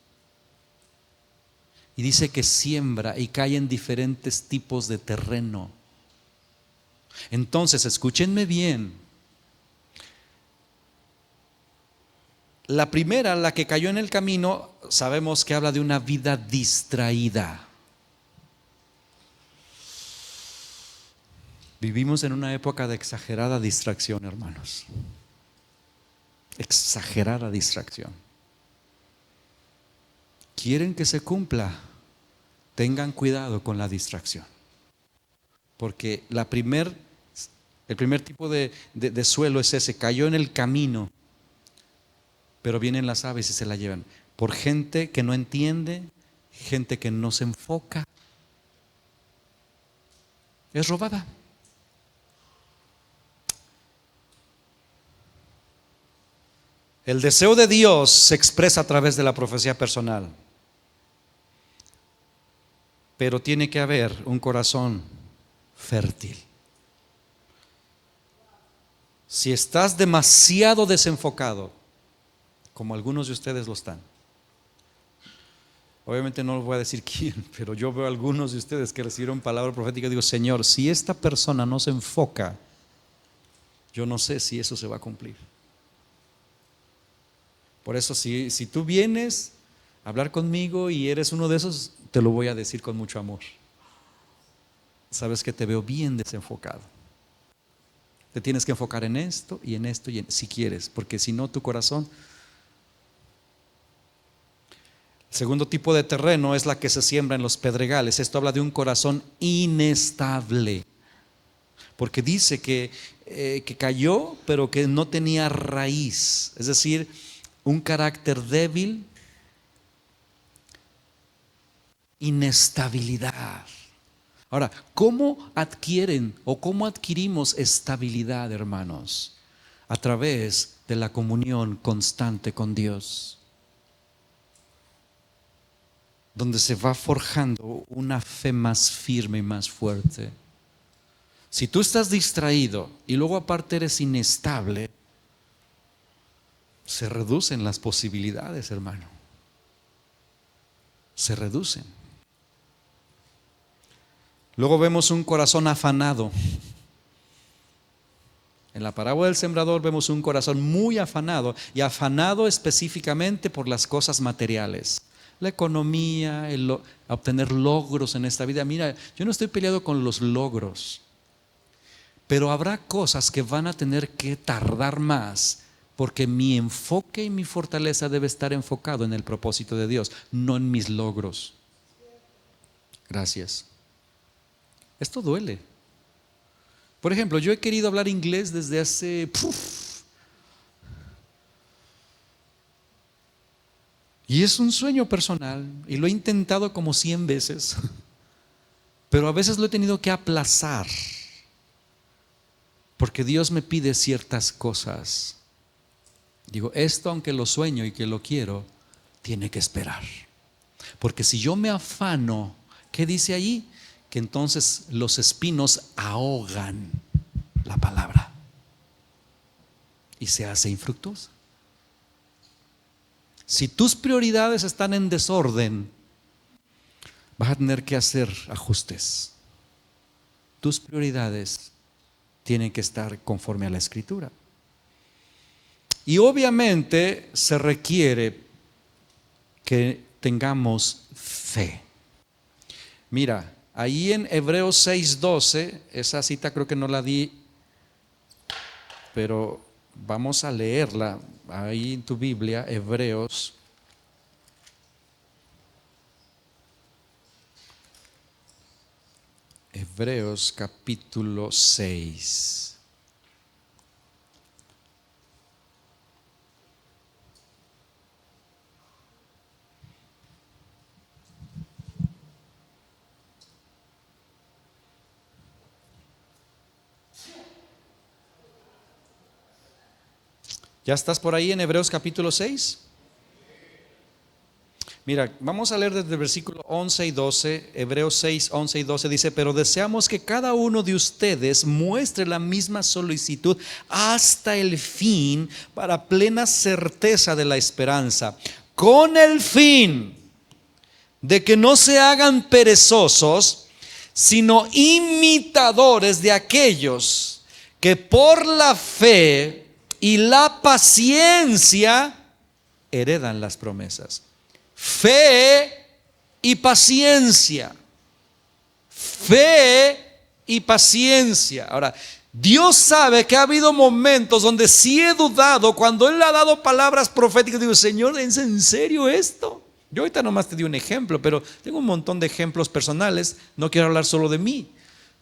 Y dice que siembra y cae en diferentes tipos de terreno. Entonces, escúchenme bien. La primera, la que cayó en el camino, sabemos que habla de una vida distraída. Vivimos en una época de exagerada distracción, hermanos. Exagerada distracción. ¿Quieren que se cumpla? Tengan cuidado con la distracción. Porque el primer tipo de suelo es ese, cayó en el camino. Pero vienen las aves y se la llevan. Por gente que no entiende, gente que no se enfoca. Es robada. El deseo de Dios se expresa a través de la profecía personal. Pero tiene que haber un corazón fértil. Si estás demasiado desenfocado, como algunos de ustedes lo están. Obviamente no les voy a decir quién, pero yo veo a algunos de ustedes que recibieron palabra profética y digo, Señor, si esta persona no se enfoca, yo no sé si eso se va a cumplir. Por eso si tú vienes a hablar conmigo y eres uno de esos, te lo voy a decir con mucho amor. Sabes que te veo bien desenfocado. Te tienes que enfocar en esto y en esto si quieres, porque si no tu corazón. El segundo tipo de terreno es la que se siembra en los pedregales. Esto habla de un corazón inestable. Porque dice que cayó, pero que no tenía raíz. Es decir, un carácter débil, inestabilidad. Ahora, ¿cómo adquieren o cómo adquirimos estabilidad, hermanos? A través de la comunión constante con Dios, donde se va forjando una fe más firme y más fuerte. Si tú estás distraído y luego aparte eres inestable, se reducen las posibilidades, hermano. Se reducen. Luego vemos un corazón afanado. En la parábola del sembrador vemos un corazón muy afanado, y afanado específicamente por las cosas materiales. La economía, obtener logros en esta vida. Mira, yo no estoy peleado con los logros, pero habrá cosas que van a tener que tardar más, porque mi enfoque y mi fortaleza debe estar enfocado en el propósito de Dios, no en mis logros. Gracias. Esto duele. Por ejemplo, yo he querido hablar inglés desde hace y es un sueño personal, y lo he intentado como 100 veces, pero a veces lo he tenido que aplazar, Porque Dios me pide ciertas cosas. Digo, esto aunque lo sueño y que lo quiero, tiene que esperar. Porque si yo me afano, ¿qué dice allí? Que entonces los espinos ahogan la palabra y se hace infructuosa. Si tus prioridades están en desorden, vas a tener que hacer ajustes. Tus prioridades tienen que estar conforme a la Escritura. Y obviamente se requiere que tengamos fe. Mira, ahí en Hebreos 6:12, esa cita creo que no la di, pero vamos a leerla ahí en tu Biblia, Hebreos capítulo 6. ¿Ya estás por ahí en Hebreos capítulo 6? Mira, vamos a leer desde el versículo 11 y 12, Hebreos 6, 11 y 12 dice, pero deseamos que cada uno de ustedes muestre la misma solicitud hasta el fin para plena certeza de la esperanza, con el fin de que no se hagan perezosos, sino imitadores de aquellos que por la fe y la paciencia heredan las promesas. Fe y paciencia. Fe y paciencia. Ahora, Dios sabe que ha habido momentos donde sí he dudado cuando Él ha dado palabras proféticas. Digo, Señor, ¿es en serio esto? Yo ahorita nomás te di un ejemplo, pero tengo un montón de ejemplos personales. No quiero hablar solo de mí.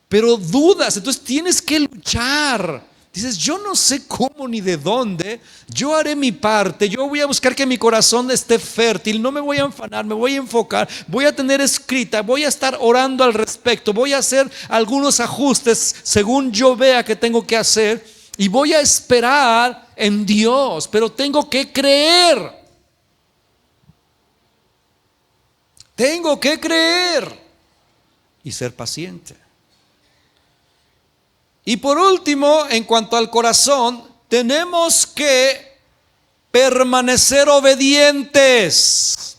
Pero dudas, entonces tienes que luchar. Dices, yo no sé cómo ni de dónde, yo haré mi parte, yo voy a buscar que mi corazón esté fértil, no me voy a enfanar, me voy a enfocar, voy a tener escrita, voy a estar orando al respecto, voy a hacer algunos ajustes según yo vea que tengo que hacer y voy a esperar en Dios, pero tengo que creer. Tengo que creer y ser paciente. Y por último, en cuanto al corazón, tenemos que permanecer obedientes.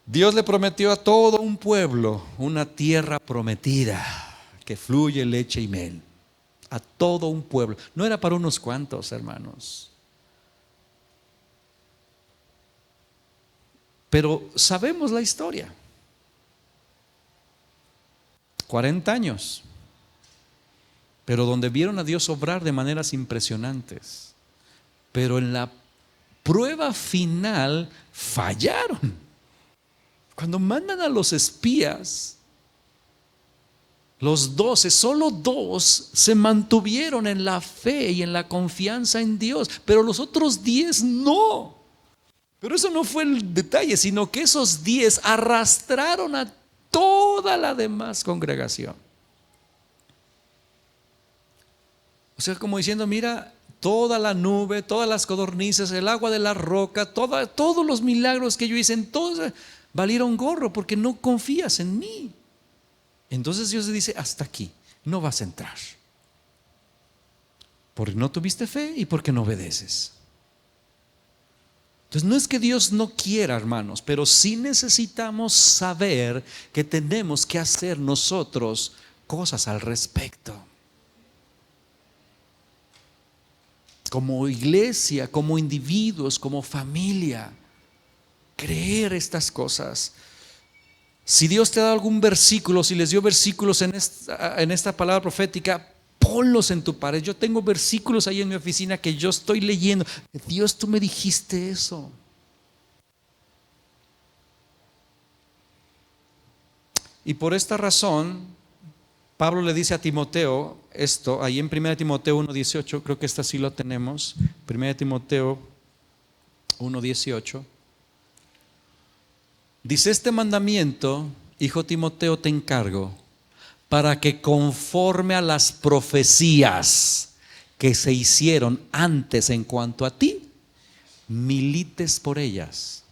Dios le prometió a todo un pueblo una tierra prometida que fluye leche y miel. A todo un pueblo. No era para unos cuantos, hermanos. Pero sabemos la historia. 40 años, pero donde vieron a Dios obrar de maneras impresionantes, pero en la prueba final fallaron. Cuando mandan a los espías, los 12, solo 2 se mantuvieron en la fe y en la confianza en Dios, pero los otros 10 no. Pero eso no fue el detalle, sino que esos 10 arrastraron a toda la demás congregación. O sea, como diciendo, mira, toda la nube, todas las codornices, el agua de la roca, todos los milagros que yo hice, todos valieron gorro porque no confías en mí. Entonces Dios dice, hasta aquí, no vas a entrar. Porque no tuviste fe y porque no obedeces. Entonces no es que Dios no quiera, hermanos, pero sí necesitamos saber que tenemos que hacer nosotros cosas al respecto. Como iglesia, como individuos, como familia, creer estas cosas. Si Dios te ha dado algún versículo, si les dio versículos en esta palabra profética, ponlos en tu pared. Yo tengo versículos ahí en mi oficina que yo estoy leyendo. Dios, tú me dijiste eso. Y por esta razón, Pablo le dice a Timoteo esto, ahí en 1 Timoteo 1:18, creo que esta sí lo tenemos. 1 Timoteo 1:18. Dice, este mandamiento, hijo Timoteo, te encargo, para que conforme a las profecías que se hicieron antes en cuanto a ti, milites por ellas.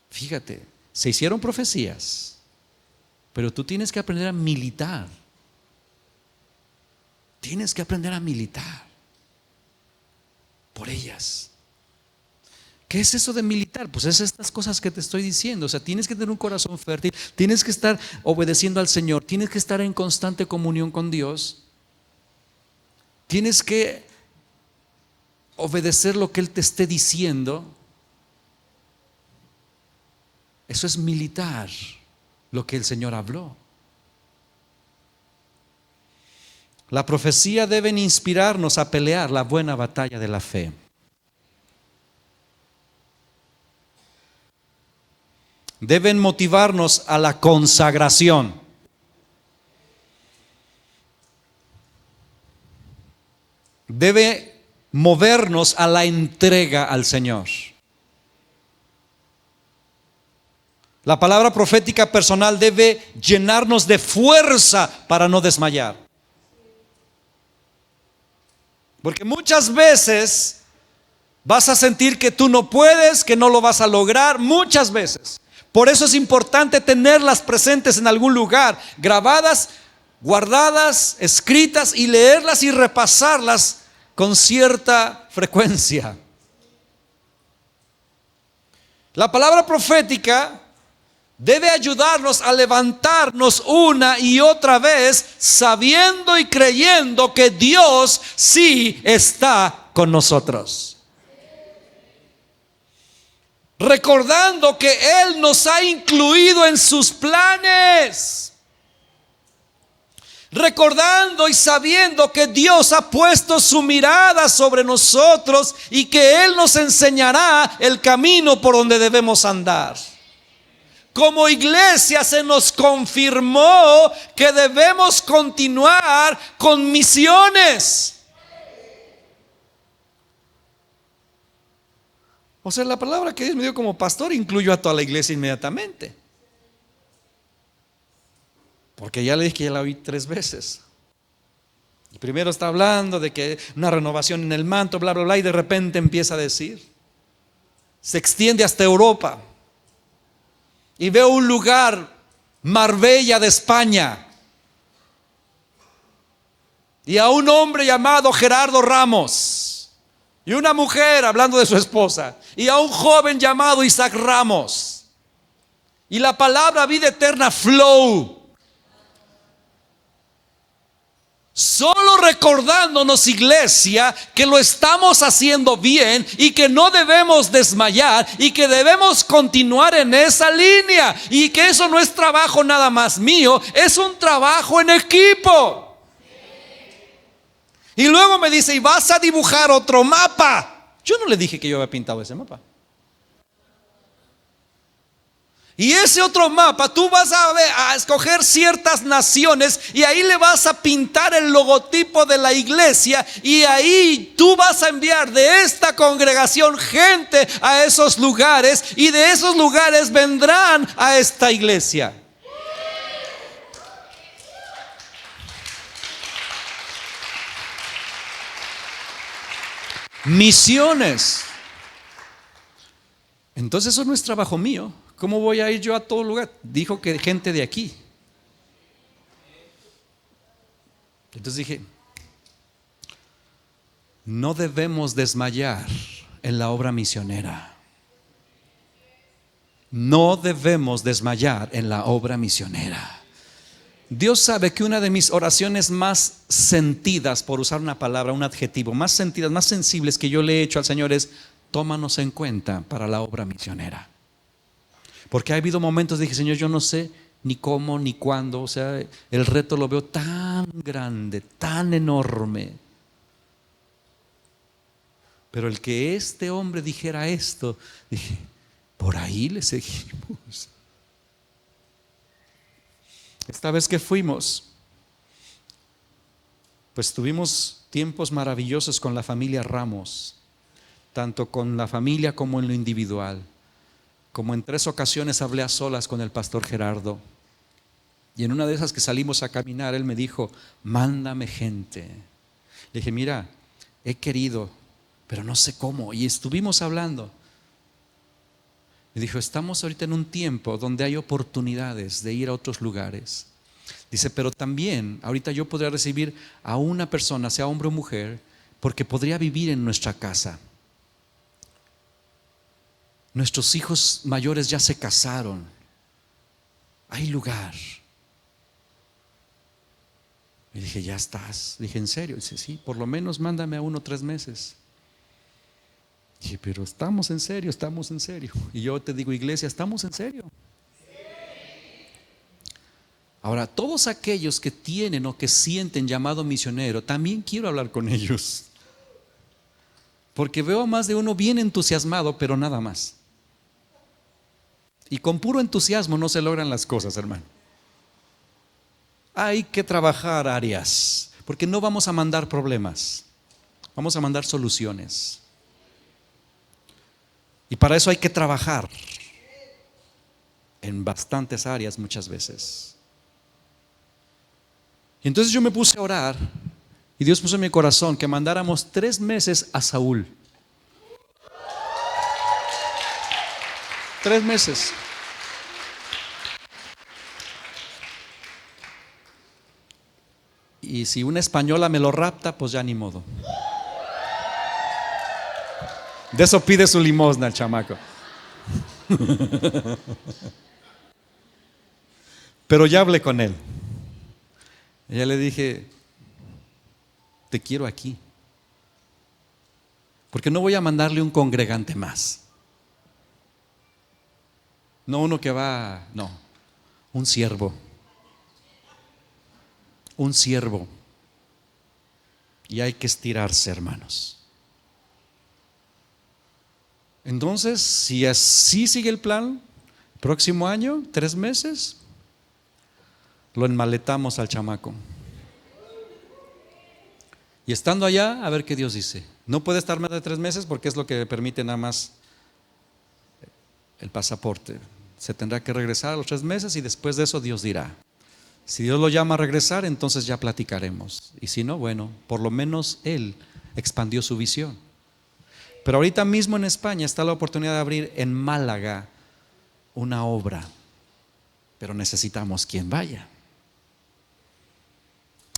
Fíjate, se hicieron profecías, pero tú tienes que aprender a militar. Tienes que aprender a militar por ellas. ¿Qué es eso de militar? Pues es estas cosas que te estoy diciendo. O sea, tienes que tener un corazón fértil, tienes que estar obedeciendo al Señor, tienes que estar en constante comunión con Dios, tienes que obedecer lo que Él te esté diciendo. Eso es militar, lo que el Señor habló. La profecía debe inspirarnos a pelear la buena batalla de la fe. Deben motivarnos a la consagración. Debe movernos a la entrega al Señor. La palabra profética personal debe llenarnos de fuerza para no desmayar. Porque muchas veces vas a sentir que tú no puedes, que no lo vas a lograr, muchas veces. Por eso es importante tenerlas presentes en algún lugar, grabadas, guardadas, escritas, y leerlas y repasarlas con cierta frecuencia. La palabra profética debe ayudarnos a levantarnos una y otra vez, sabiendo y creyendo que Dios sí está con nosotros. Recordando que Él nos ha incluido en sus planes. Recordando y sabiendo que Dios ha puesto su mirada sobre nosotros y que Él nos enseñará el camino por donde debemos andar. Como iglesia se nos confirmó que debemos continuar con misiones. O sea, la palabra que Dios me dio como pastor incluyó a toda la iglesia inmediatamente. Porque ya le dije que ya la oí 3 veces. Y primero está hablando de que una renovación en el manto, bla, bla, bla, y de repente empieza a decir, se extiende hasta Europa. Y veo un lugar, Marbella de España, y a un hombre llamado Gerardo Ramos, y una mujer hablando de su esposa, y a un joven llamado Isaac Ramos, y la palabra vida eterna flow. Solo recordándonos, iglesia, que lo estamos haciendo bien y que no debemos desmayar y que debemos continuar en esa línea, y que eso no es trabajo nada más mío, es un trabajo en equipo. Y luego me dice, y vas a dibujar otro mapa. Yo no le dije que yo había pintado ese mapa. Y ese otro mapa, tú vas a escoger ciertas naciones y ahí le vas a pintar el logotipo de la iglesia, y ahí tú vas a enviar de esta congregación gente a esos lugares, y de esos lugares vendrán a esta iglesia. Misiones. Entonces eso no es trabajo mío. ¿Cómo voy a ir yo a todo lugar? Dijo que gente de aquí. Entonces dije, no debemos desmayar en la obra misionera. No debemos desmayar en la obra misionera. Dios sabe que una de mis oraciones más sentidas, por usar una palabra, un adjetivo, más sentidas, más sensibles que yo le he hecho al Señor es: tómanos en cuenta para la obra misionera. Porque ha habido momentos, dije, Señor, yo no sé ni cómo ni cuándo. O sea, el reto lo veo tan grande, tan enorme. Pero el que este hombre dijera esto, dije, por ahí le seguimos. Esta vez que fuimos, pues tuvimos tiempos maravillosos con la familia Ramos, tanto con la familia como en lo individual. Como en 3 ocasiones hablé a solas con el pastor Gerardo, Y en una de esas que salimos a caminar, él me dijo, mándame gente. Le dije, mira, he querido, pero no sé cómo. Y estuvimos hablando. Me dijo, estamos ahorita en un tiempo donde hay oportunidades de ir a otros lugares. Dice, pero también ahorita yo podría recibir a una persona, sea hombre o mujer, porque podría vivir en nuestra casa. Nuestros hijos mayores ya se casaron. Hay lugar. Y dije, ya estás. Dije, ¿en serio? Dice, sí, por lo menos mándame a 1 o 3 meses. Dije, pero estamos en serio, estamos en serio. Y yo te digo, iglesia, estamos en serio. Ahora, todos aquellos que tienen o que sienten llamado misionero, también quiero hablar con ellos. Porque veo a más de uno bien entusiasmado, pero nada más. Y con puro entusiasmo no se logran las cosas, hermano. Hay que trabajar áreas, porque no vamos a mandar problemas, vamos a mandar soluciones. Y para eso hay que trabajar en bastantes áreas muchas veces. Y entonces yo me puse a orar y Dios puso en mi corazón que mandáramos 3 meses a Saúl. 3 meses. Y si una española me lo rapta, pues ya ni modo. De eso pide su limosna el chamaco. Pero ya hablé con él. Y ya le dije, te quiero aquí. Porque no voy a mandarle un congregante más. No uno que va, no, un siervo. Un siervo. Y hay que estirarse, hermanos. Entonces, si así sigue el plan, próximo año, 3 meses, lo enmaletamos al chamaco. Y estando allá, a ver qué Dios dice. No puede estar más de 3 meses porque es lo que permite nada más el pasaporte. Se tendrá que regresar a los 3 meses y después de eso Dios dirá. Si Dios lo llama a regresar, entonces ya platicaremos. Y si no, bueno, por lo menos Él expandió su visión. Pero ahorita mismo en España está la oportunidad de abrir en Málaga una obra. Pero necesitamos quien vaya.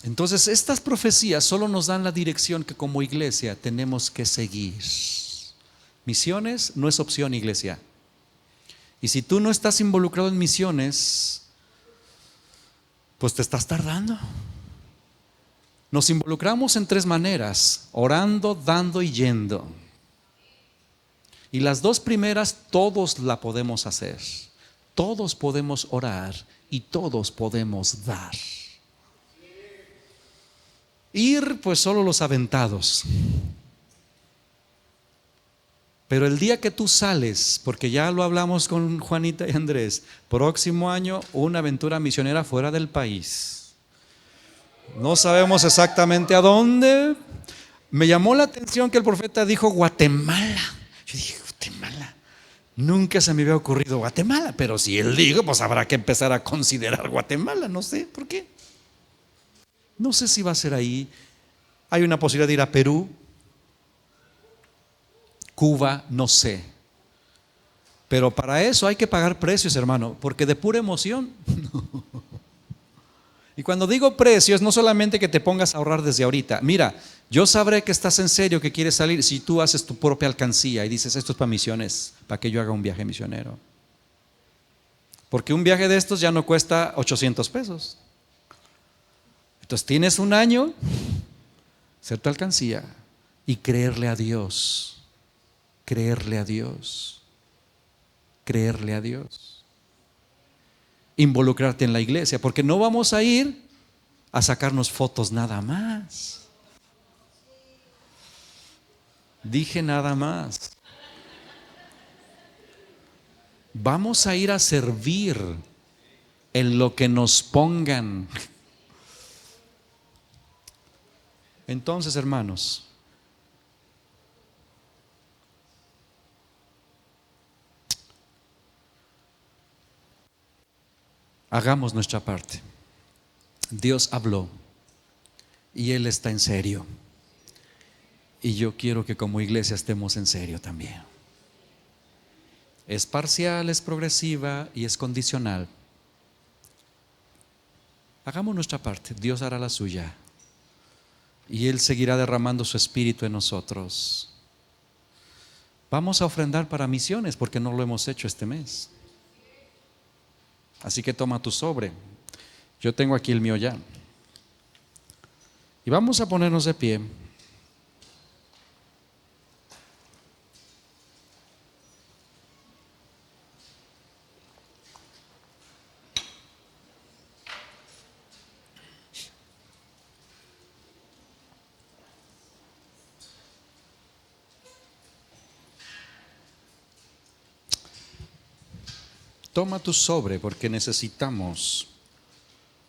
Entonces estas profecías solo nos dan la dirección que como iglesia tenemos que seguir. Misiones no es opción, iglesia. Y si tú no estás involucrado en misiones, pues te estás tardando. Nos involucramos en 3 maneras: orando, dando y yendo. Y las 2 primeras todos la podemos hacer. Todos podemos orar y todos podemos dar. Ir, pues solo los aventados. Pero el día que tú sales, porque ya lo hablamos con Juanita y Andrés, próximo año una aventura misionera fuera del país. No sabemos exactamente a dónde. Me llamó la atención que el profeta dijo Guatemala. Yo dije, Guatemala. Nunca se me había ocurrido Guatemala, pero si él dijo, pues habrá que empezar a considerar Guatemala. No sé por qué. No sé si va a ser ahí. Hay una posibilidad de ir a Perú, Cuba, no sé. Pero para eso hay que pagar precios, hermano, porque de pura emoción. Y cuando digo precios, no solamente que te pongas a ahorrar desde ahorita. Mira, yo sabré que estás en serio, que quieres salir, si tú haces tu propia alcancía y dices, esto es para misiones, para que yo haga un viaje misionero. Porque un viaje de estos ya no cuesta 800 pesos. Entonces tienes un año, hacer tu alcancía y creerle a Dios. Creerle a Dios. Creerle a Dios. Involucrarte en la iglesia, porque no vamos a ir a sacarnos fotos nada más. Dije nada más. Vamos a ir a servir en lo que nos pongan. Entonces, hermanos, hagamos nuestra parte. Dios habló y Él está en serio. Y yo quiero que como iglesia estemos en serio también. Es parcial, es progresiva y es condicional. Hagamos nuestra parte, Dios hará la suya. Y Él seguirá derramando su espíritu en nosotros. Vamos a ofrendar para misiones porque no lo hemos hecho este mes. Así que toma tu sobre. Yo tengo aquí el mío ya. Y vamos a ponernos de pie. Toma tu sobre porque necesitamos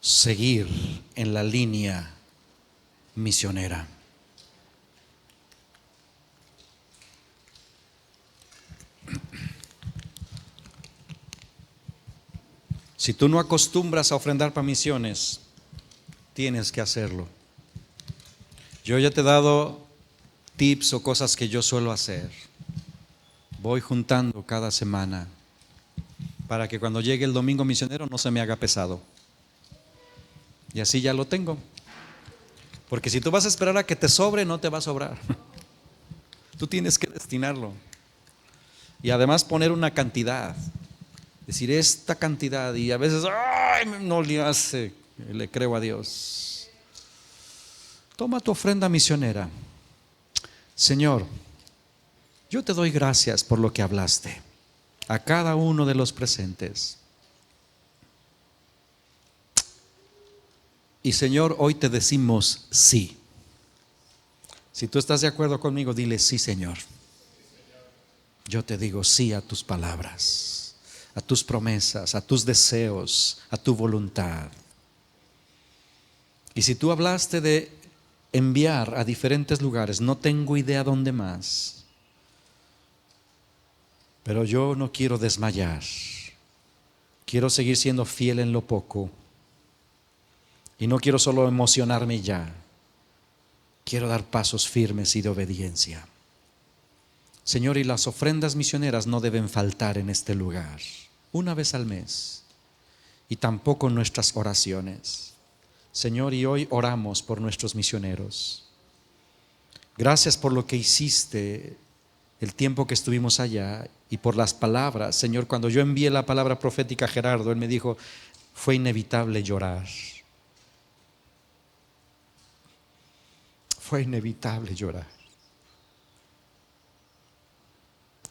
seguir en la línea misionera. Si tú no acostumbras a ofrendar para misiones, tienes que hacerlo. Yo ya te he dado tips o cosas que yo suelo hacer. Voy juntando cada semana para que cuando llegue el domingo misionero no se me haga pesado. Y así ya lo tengo. Porque si tú vas a esperar a que te sobre, no te va a sobrar. Tú tienes que destinarlo. Y además poner una cantidad. Decir esta cantidad. Y a veces, ¡ay! No le hace. Le creo a Dios. Toma tu ofrenda misionera. Señor, yo te doy gracias por lo que hablaste a cada uno de los presentes. Y Señor, hoy te decimos sí. Si tú estás de acuerdo conmigo, dile sí, Señor. Yo te digo sí a tus palabras, a tus promesas, a tus deseos, a tu voluntad. Y si tú hablaste de enviar a diferentes lugares, no tengo idea dónde más, pero yo no quiero desmayar. Quiero seguir siendo fiel en lo poco. Y no quiero solo emocionarme ya. Quiero dar pasos firmes y de obediencia. Señor, y las ofrendas misioneras no deben faltar en este lugar, una vez al mes. Y tampoco nuestras oraciones. Señor, y hoy oramos por nuestros misioneros. Gracias por lo que hiciste el tiempo que estuvimos allá y por las palabras. Señor, cuando yo envié la palabra profética a Gerardo, él me dijo, fue inevitable llorar. Fue inevitable llorar.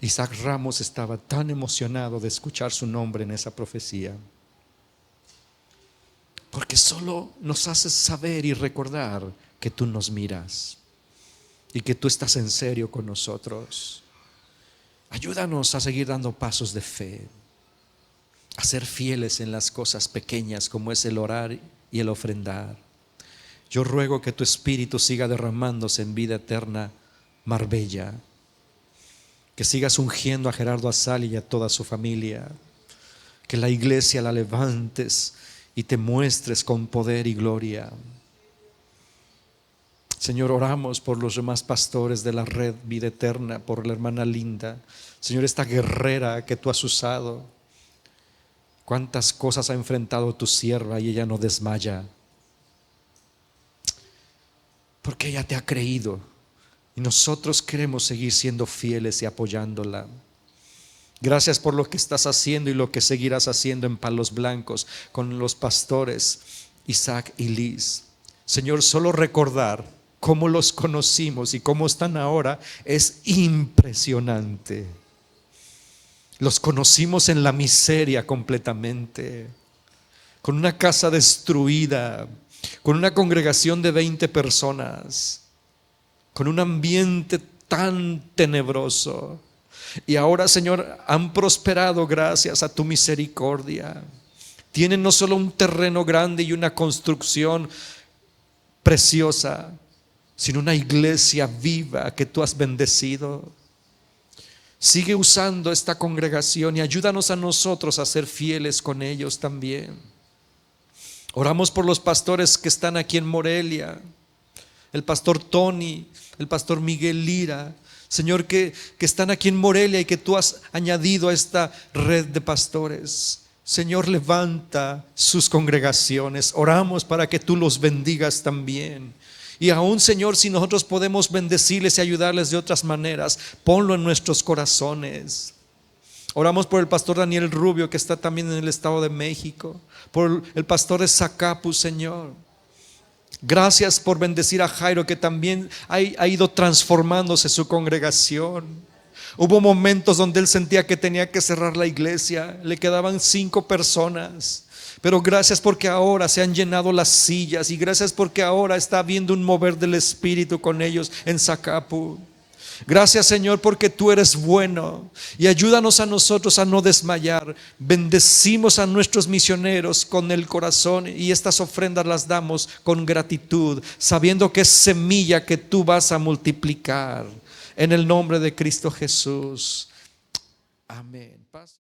Isaac Ramos estaba tan emocionado de escuchar su nombre en esa profecía. Porque solo nos haces saber y recordar que tú nos miras y que tú estás en serio con nosotros. Ayúdanos a seguir dando pasos de fe, a ser fieles en las cosas pequeñas como es el orar y el ofrendar. Yo ruego que tu Espíritu siga derramándose en vida eterna, Marbella. Que sigas ungiendo a Gerardo Azal y a toda su familia. Que la iglesia la levantes y te muestres con poder y gloria. Señor, oramos por los demás pastores de la red Vida Eterna, por la hermana Linda. Señor, esta guerrera que tú has usado. Cuántas cosas ha enfrentado tu sierva y ella no desmaya. Porque ella te ha creído y nosotros queremos seguir siendo fieles y apoyándola. Gracias por lo que estás haciendo y lo que seguirás haciendo en Palos Blancos con los pastores Isaac y Liz. Señor, solo recordar cómo los conocimos y cómo están ahora es impresionante. Los conocimos en la miseria completamente, con una casa destruida, con una congregación de 20 personas, con un ambiente tan tenebroso. Y ahora, Señor, han prosperado gracias a tu misericordia. Tienen no solo un terreno grande y una construcción preciosa, sino una iglesia viva que tú has bendecido. Sigue usando esta congregación y ayúdanos a nosotros a ser fieles con ellos también. Oramos por los pastores que están aquí en Morelia, el pastor Tony, el pastor Miguel Lira, Señor, que están aquí en Morelia y que tú has añadido a esta red de pastores. Señor, levanta sus congregaciones. Oramos para que tú los bendigas también. Y aún, Señor, si nosotros podemos bendecirles y ayudarles de otras maneras, ponlo en nuestros corazones. Oramos por el pastor Daniel Rubio, que está también en el Estado de México, por el pastor de Zacapu, Señor. Gracias por bendecir a Jairo, que también ha ido transformándose su congregación. Hubo momentos donde él sentía que tenía que cerrar la iglesia, le quedaban 5 personas, pero gracias porque ahora se han llenado las sillas, y gracias porque ahora está habiendo un mover del Espíritu con ellos en Zacapu. Gracias, Señor, porque tú eres bueno, y ayúdanos a nosotros a no desmayar. Bendecimos a nuestros misioneros con el corazón, y estas ofrendas las damos con gratitud, sabiendo que es semilla que tú vas a multiplicar. En el nombre de Cristo Jesús. Amén. Paz.